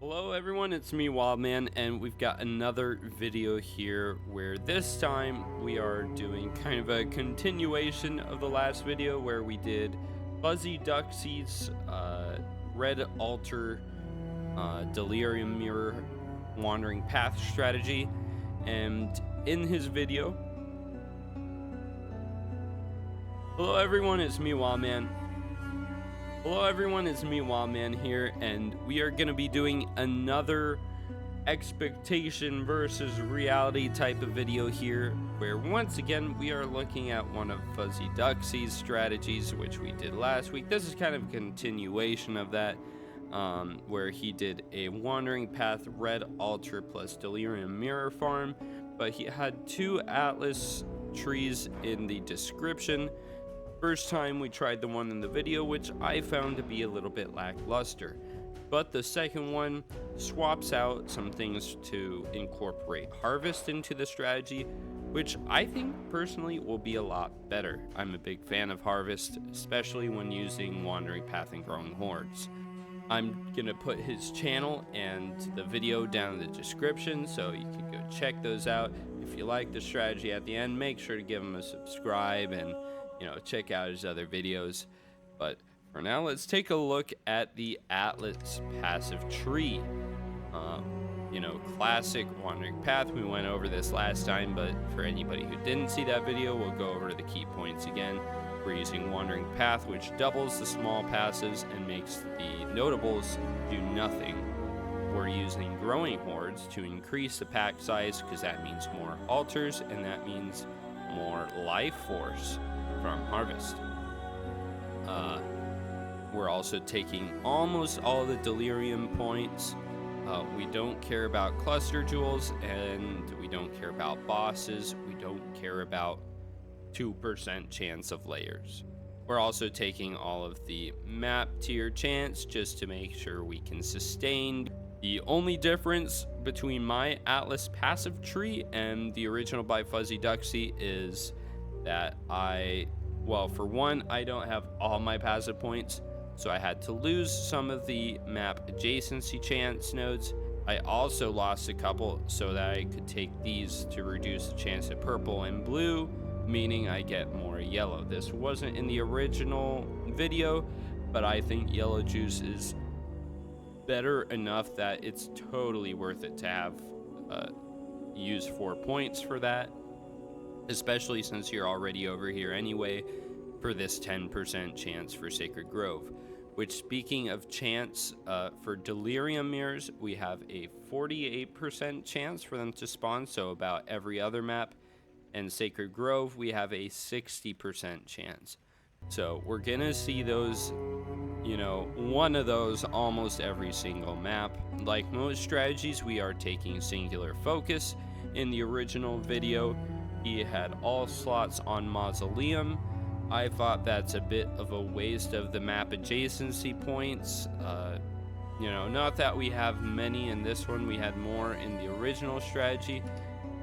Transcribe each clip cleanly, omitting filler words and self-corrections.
Hello everyone, it's me Wildman, and we've got another video here where this time we are doing kind of a continuation of the last video where we did Fuzzy Duckzy's Red Altar Delirium Mirror Wandering Path strategy. And in his video, hello everyone, it's me Wildman. Hello everyone, it's me Wildman here, and we are going to be doing another expectation versus reality type of video here, where once again we are looking at one of Fuzzy Duckzy's strategies, which we did last week. This is kind of a continuation of that, where he did a Wandering Path Red Altar plus Delirium Mirror farm, but he had two Atlas trees in the description. First time we tried the one in the video, which I found to be a little bit lackluster, but the second one swaps out some things to incorporate harvest into the strategy, which I think personally will be a lot better. I'm a big fan of harvest, especially when using Wandering Path and Growing Hordes. I'm gonna put his channel and the video down in the description, so you can go check those out. If you like the strategy at the end, make sure to give him a subscribe and check out his other videos. But for now, let's take a look at the Atlas passive tree. Classic Wandering Path. We went over this last time, but for anybody who didn't see that video, we'll go over the key points again. We're using Wandering Path, which doubles the small passes and makes the notables do nothing. We're using Growing Hordes to increase the pack size, because that means more altars, and that means more life force from harvest. We're also taking almost all the Delirium points. We don't care about cluster jewels, and we don't care about bosses. We don't care about 2% chance of layers. We're also taking all of the map tier chance just to make sure we can sustain. The only difference between my Atlas passive tree and the original by Fuzzy Duckzy is that for one, I don't have all my passive points, so I had to lose some of the map adjacency chance nodes. I also lost a couple so that I could take these to reduce the chance at purple and blue, meaning I get more yellow. This wasn't in the original video, but I think yellow juice is better enough that it's totally worth it to have use 4 points for that, especially since you're already over here anyway for this 10% chance for Sacred Grove. Which, speaking of chance, for Delirium mirrors, we have a 48% chance for them to spawn, so about every other map. And Sacred Grove, we have a 60% chance. So we're gonna see those, one of those almost every single map. Like most strategies, we are taking singular focus. In the original video, he had all slots on Mausoleum. I thought that's a bit of a waste of the map adjacency points. Not that we have many in this one, we had more in the original strategy,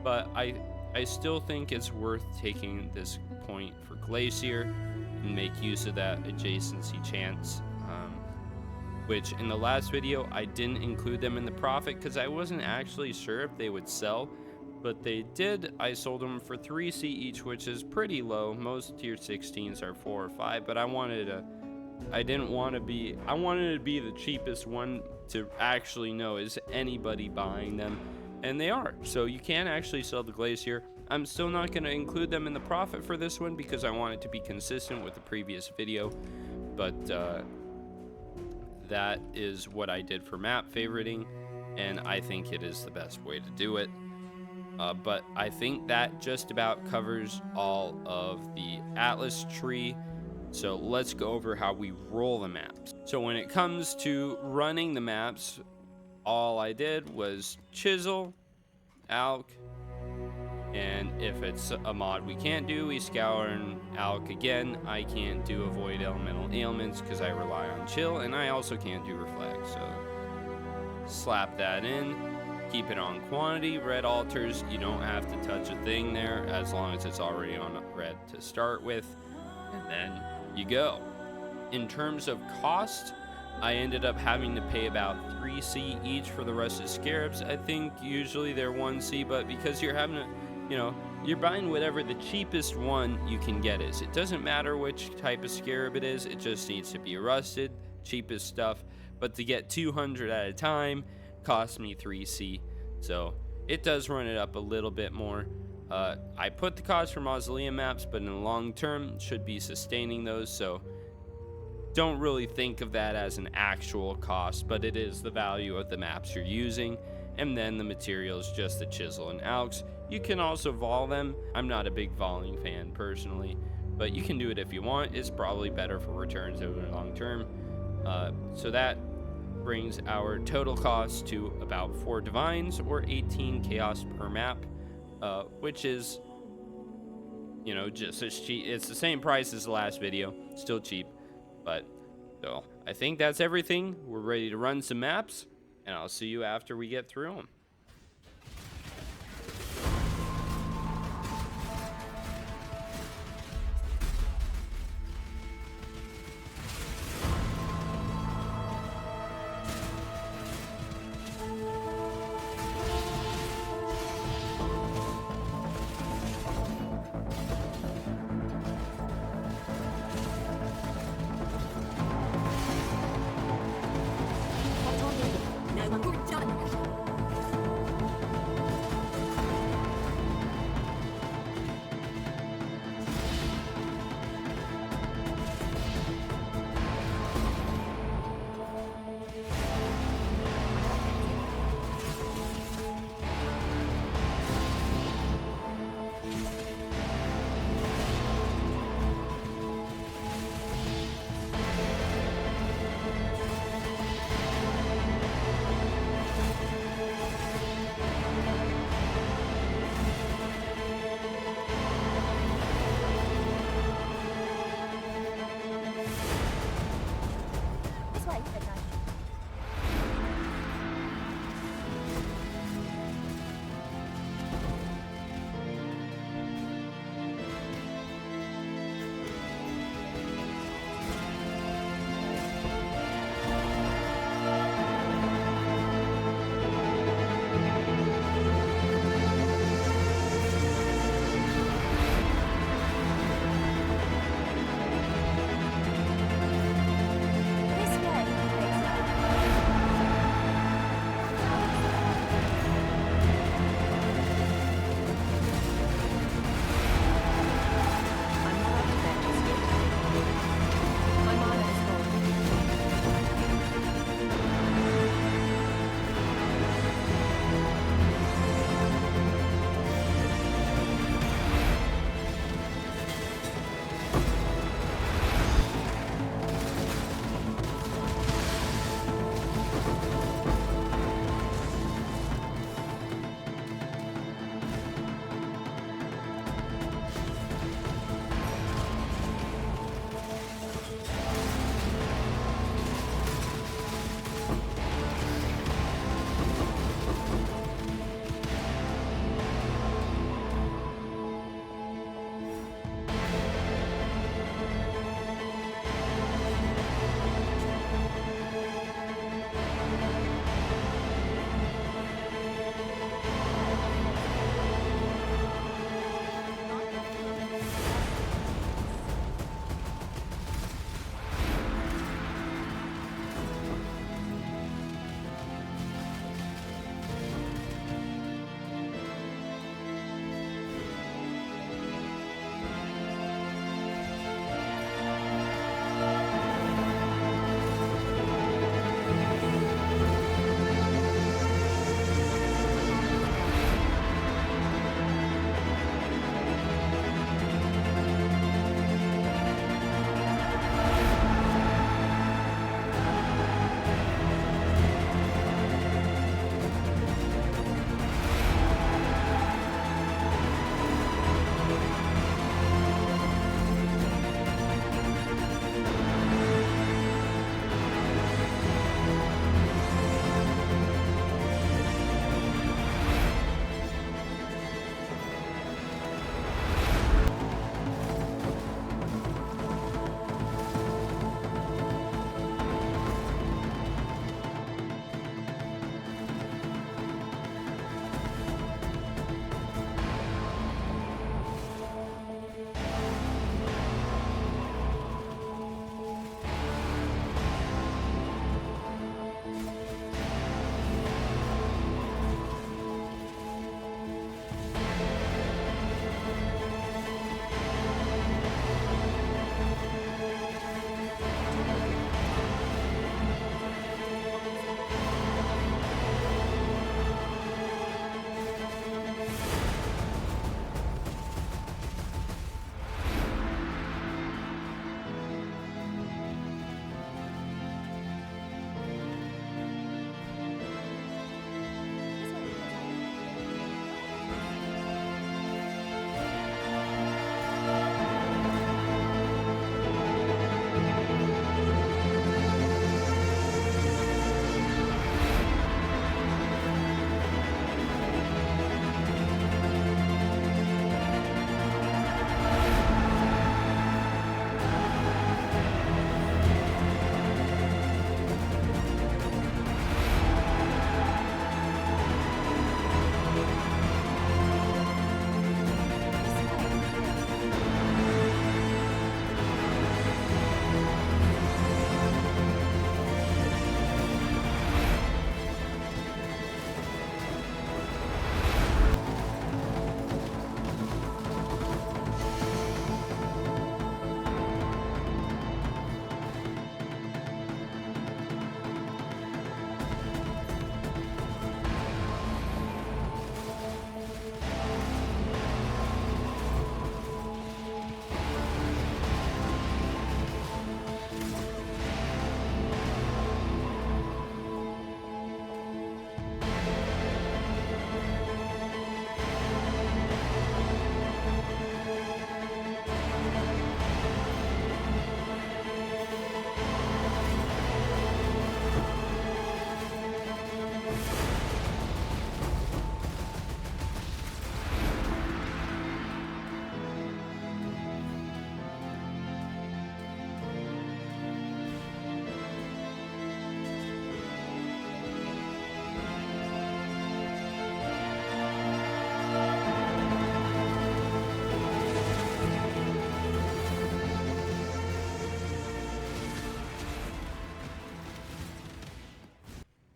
but I still think it's worth taking this point for Glacier and make use of that adjacency chance, which in the last video I didn't include them in the profit because I wasn't actually sure if they would sell, but they did. I sold them for 3C each, which is pretty low. Most tier 16s are 4 or 5, but I wanted to be the cheapest one to actually know, is anybody buying them? And they are. So you can actually sell the Glacier. I'm still not going to include them in the profit for this one because I want it to be consistent with the previous video, but that is what I did for map favoriting, and I think it is the best way to do it. But I think that just about covers all of the Atlas tree. So let's go over how we roll the maps. So when it comes to running the maps, all I did was chisel, alk, and if it's a mod we can't do, we scour and alk again. I can't do avoid elemental ailments because I rely on chill, and I also can't do reflect. So slap that in. Keep it on quantity. Red altars, you don't have to touch a thing there as long as it's already on red to start with, and then you go. In terms of cost, I ended up having to pay about 3C each for the rusted scarabs. I think usually they're 1C, but because you're having to, you're buying whatever the cheapest one you can get is. It doesn't matter which type of scarab it is, it just needs to be rusted, cheapest stuff. But to get 200 at a time cost me 3C, so it does run it up a little bit more. I put the cost for mausoleum maps, but in the long term should be sustaining those, so don't really think of that as an actual cost, but it is the value of the maps you're using. And then the materials, just the chisel and alks. You can also vol them. I'm not a big voling fan personally, but you can do it if you want. It's probably better for returns over the long term. So that brings our total cost to about 4 divines or 18 chaos per map, which is, just as cheap. It's the same price as the last video, still cheap. But so I think that's everything. We're ready to run some maps, and I'll see you after we get through them.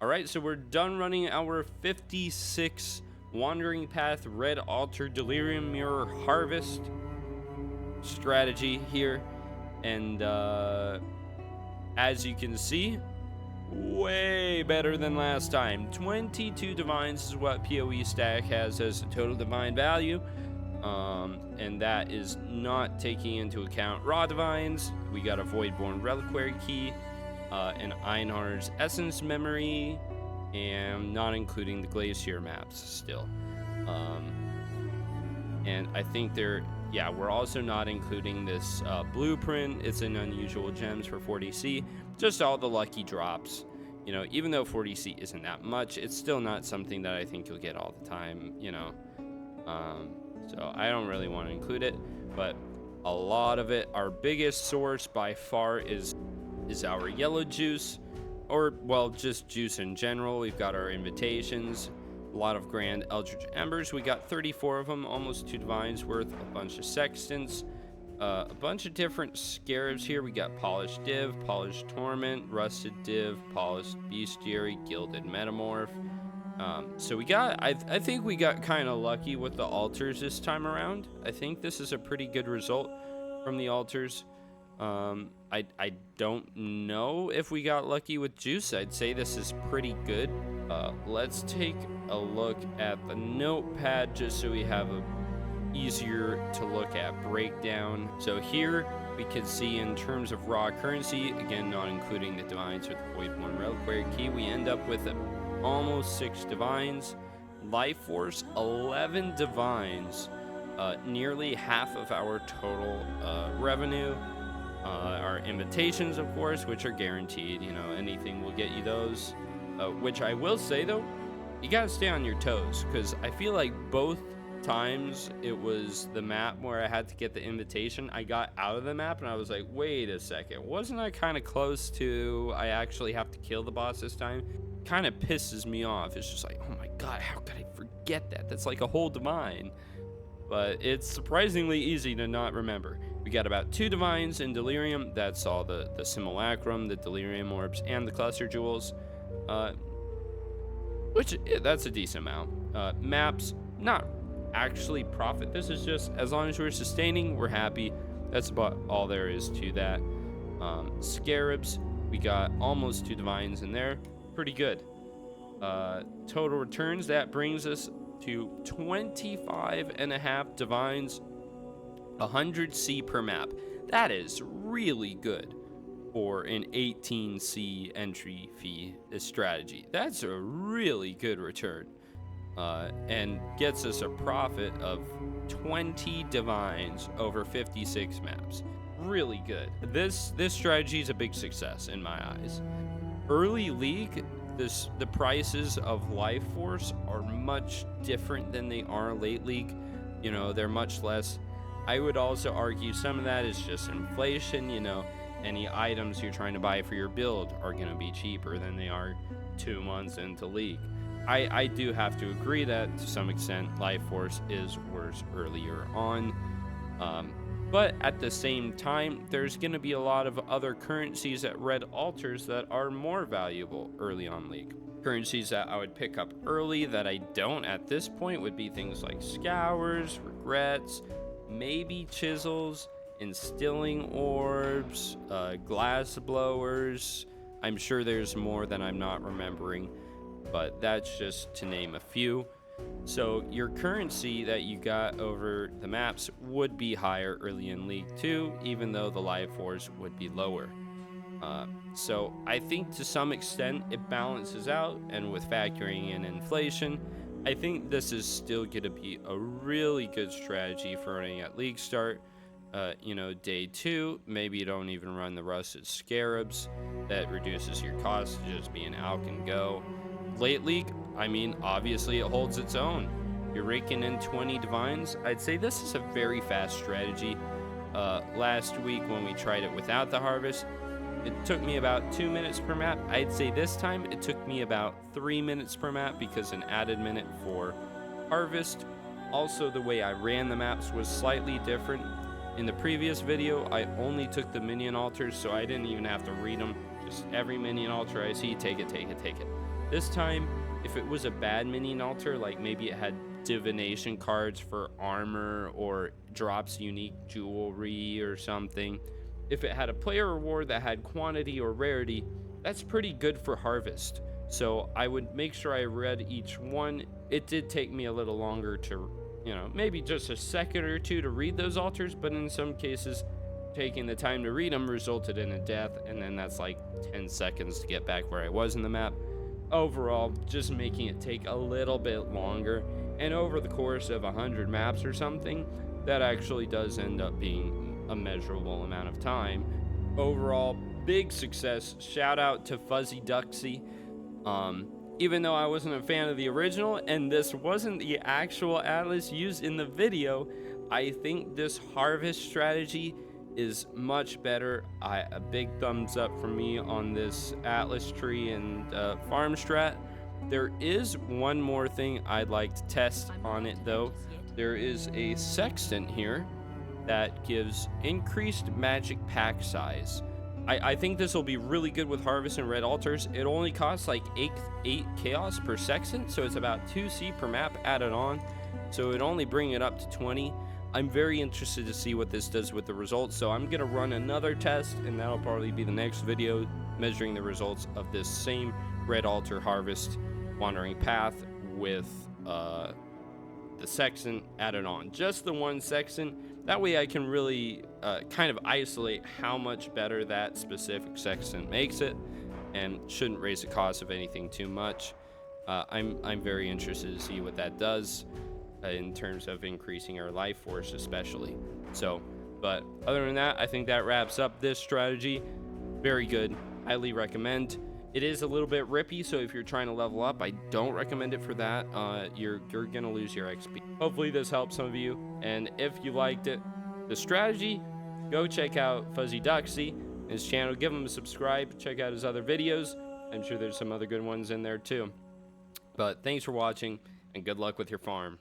All right, so we're done running our 56 Wandering Path Red Altar Delirium Mirror Harvest strategy here. And as you can see, way better than last time. 22 divines is what PoE stack has as a total divine value. And that is not taking into account raw divines. We got a Voidborn Reliquary Key, an Einhar's Essence Memory, and not including the Glacier maps still. And I think we're also not including this blueprint. It's an unusual gems for 40C, just all the lucky drops. You know, even though 40C isn't that much, it's still not something that I think you'll get all the time, you know. So I don't really want to include it, but a lot of it, our biggest source by far is our yellow juice, or well, just juice in general. We've got our invitations, a lot of grand eldritch embers. We got 34 of them, almost 2 divines worth, a bunch of sextants, a bunch of different scarabs here. We got polished div, polished torment, rusted div, polished bestiary, gilded metamorph. So we got, I think we got kind of lucky with the altars this time around. I think this is a pretty good result from the altars. I don't know if we got lucky with juice. I'd say this is pretty good. Let's take a look at the notepad just so we have a easier to look at breakdown. So here we can see in terms of raw currency, again not including the divines with the Voidborn Reliquary Key, we end up with almost 6 divines, life force 11 divines, nearly half of our total revenue. Our invitations, of course, which are guaranteed, you know, anything will get you those, which I will say though, you gotta stay on your toes, because I feel like both times it was the map where I had to get the invitation, I got out of the map and I was like, wait a second, wasn't I kind of close to I actually have to kill the boss this time? Kind of pisses me off. It's just like, oh my god, how could I forget that? That's like a whole divine. But it's surprisingly easy to not remember. We got about 2 divines in Delirium. That's all the simulacrum, the Delirium orbs, and the cluster jewels, which that's a decent amount. Maps, not actually profit. This is just, as long as we're sustaining, we're happy. That's about all there is to that. Scarabs, we got almost 2 divines in there. Pretty good. Total returns, that brings us to 25.5 divines, 100C per map. That is really good for an 18C entry fee strategy. That's a really good return, and gets us a profit of 20 divines over 56 maps. Really good. This strategy is a big success in my eyes. Early league, the prices of life force are much different than they are late league. You know, they're much less. I would also argue some of that is just inflation. You know, any items you're trying to buy for your build are going to be cheaper than they are 2 months into league. I do have to agree that to some extent life force is worse earlier on. But at the same time, there's going to be a lot of other currencies at red altars that are more valuable early on league. Currencies that I would pick up early that I don't at this point would be things like scours, regrets, maybe chisels, instilling orbs, glass blowers. I'm sure there's more that I'm not remembering, but that's just to name a few. So your currency that you got over the maps would be higher early in League 2, even though the life force would be lower. So I think to some extent it balances out, and with factoring in inflation, I think this is still going to be a really good strategy for running at League start. You know, day 2, maybe you don't even run the rusted scarabs. That reduces your cost to just be an alch and go. Late league, I mean, obviously it holds its own. You're raking in 20 divines. I'd say this is a very fast strategy. Last week when we tried it without the harvest, it took me about 2 minutes per map. I'd say this time it took me about 3 minutes per map because an added minute for harvest. Also, the way I ran the maps was slightly different. In the previous video, I only took the minion altars, so I didn't even have to read them. Just every minion altar I see, take it, take it, take it. This time, if it was a bad minion altar, like maybe it had divination cards for armor or drops unique jewelry or something, if it had a player reward that had quantity or rarity, that's pretty good for harvest. So I would make sure I read each one. It did take me a little longer to, maybe just a second or two to read those altars, but in some cases, taking the time to read them resulted in a death, and then that's like 10 seconds to get back where I was in the map. Overall, just making it take a little bit longer, and over the course of 100 maps or something, that actually does end up being a measurable amount of time. Overall, big success. Shout out to Fuzzy Duckzy. Even though I wasn't a fan of the original and this wasn't the actual atlas used in the video, I think this harvest strategy is much better. A big thumbs up from me on this atlas tree and farm strat. There is one more thing I'd like to test on it though. There is a sextant here that gives increased magic pack size. I think this will be really good with harvest and red altars. It only costs like 8 chaos per sextant, so it's about 2C per map added on, so it only bring it up to 20. I'm very interested to see what this does with the results, so I'm gonna run another test, and that'll probably be the next video, measuring the results of this same red altar harvest wandering path with the sextant added on, just the one sextant. That way I can really kind of isolate how much better that specific sextant makes it, and shouldn't raise the cost of anything too much. I'm very interested to see what that does in terms of increasing our life force especially. So, but other than that, I think that wraps up this strategy. Very good, highly recommend. It is a little bit rippy, so if you're trying to level up, I don't recommend it for that. You're gonna lose your XP. Hopefully this helps some of you, and if you liked it, the strategy, go check out Fuzzy Duckzy, his channel, give him a subscribe, check out his other videos. I'm sure there's some other good ones in there too. But thanks for watching, and good luck with your farm.